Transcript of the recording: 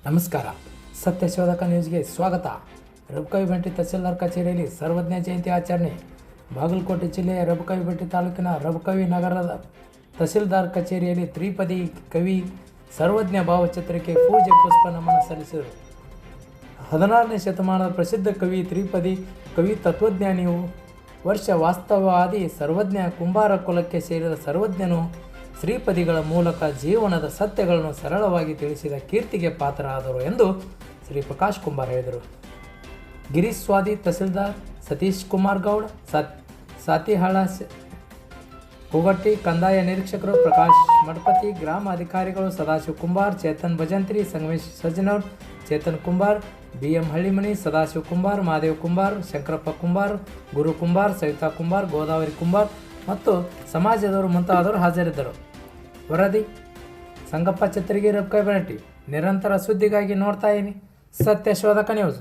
ನಮಸ್ಕಾರ. ಸತ್ಯಶೋಧಕ ನ್ಯೂಸ್ಗೆ ಸ್ವಾಗತ. ರಬಕವಿಬೆಂಟಿ ತಹಸೀಲ್ದಾರ್ ಕಚೇರಿಯಲ್ಲಿ ಸರ್ವಜ್ಞ ಜಯಂತಿ ಆಚರಣೆ. ಬಾಗಲಕೋಟೆ ಜಿಲ್ಲೆಯ ರಬಕವಿಬೆಂಟಿ ತಾಲೂಕಿನ ರಬಕವಿ ನಗರದ ತಹಸೀಲ್ದಾರ್ ಕಚೇರಿಯಲ್ಲಿ ತ್ರಿಪದಿ ಕವಿ ಸರ್ವಜ್ಞ ಭಾವಚಿತ್ರಕ್ಕೆ ಪೂಜೆ ಪುಷ್ಪ ನಮನ ಸಲ್ಲಿಸಿದರು. 16ನೇ ಶತಮಾನದ ಪ್ರಸಿದ್ಧ ಕವಿ, ತ್ರಿಪದಿ ಕವಿ, ತತ್ವಜ್ಞಾನಿಯು, ವರ್ಷ ವಾಸ್ತವವಾದಿ, ಸರ್ವಜ್ಞ ಕುಂಬಾರ ಕುಲಕ್ಕೆ ಸೇರಿದ ಸರ್ವಜ್ಞನು ಶ್ರೀಪದಿಗಳ ಮೂಲಕ ಜೀವನದ ಸತ್ಯಗಳನ್ನು ಸರಳವಾಗಿ ತಿಳಿಸಿದ ಕೀರ್ತಿಗೆ ಪಾತ್ರರಾದರು ಎಂದು ಶ್ರೀ ಪ್ರಕಾಶ್ ಕುಂಬಾರ್ ಹೇಳಿದರು. ಗಿರೀಶ್ ಸ್ವಾದಿ, ತಹಸೀಲ್ದಾರ್ ಸತೀಶ್ ಕುಮಾರ್ ಗೌಡ್, ಸಾತಿಹಾಳ ಕುಗಟ್ಟಿ, ಕಂದಾಯ ನಿರೀಕ್ಷಕರು ಪ್ರಕಾಶ್ ಮಠಪತಿ, ಗ್ರಾಮ ಅಧಿಕಾರಿಗಳು ಸದಾಶಿವ ಕುಂಬಾರ್, ಚೇತನ್ ಭಜಂತ್ರಿ, ಸಂಗಮೇಶ್ ಸಜ್ಜನವರ್, ಚೇತನ್ ಕುಂಬಾರ್, BM ಹಳ್ಳಿಮನಿ, ಸದಾಶಿವ ಕುಂಬಾರ್, ಮಹಾದೇವ್ ಕುಂಬಾರ್, ಶಂಕರಪ್ಪ ಕುಂಬಾರ್, ಗುರು ಕುಂಬಾರ್, ಸವಿತಾ ಕುಂಬಾರ್, ಗೋದಾವರಿ ಕುಂಬಾರ್ ಮತ್ತು ಸಮಾಜದವರು ಮುಂತಾದವರು ಹಾಜರಿದ್ದರು. ವರದಿ ಸಂಗಪ್ಪ ಛತ್ರಗಿ, ರಬಕವಿಬೆಂಟಿ. ನಿರಂತರ ಸುದ್ದಿಗಾಗಿ ನೋಡ್ತಾ ಇರಿ ಸತ್ಯಶೋಧಕ ನ್ಯೂಸ್.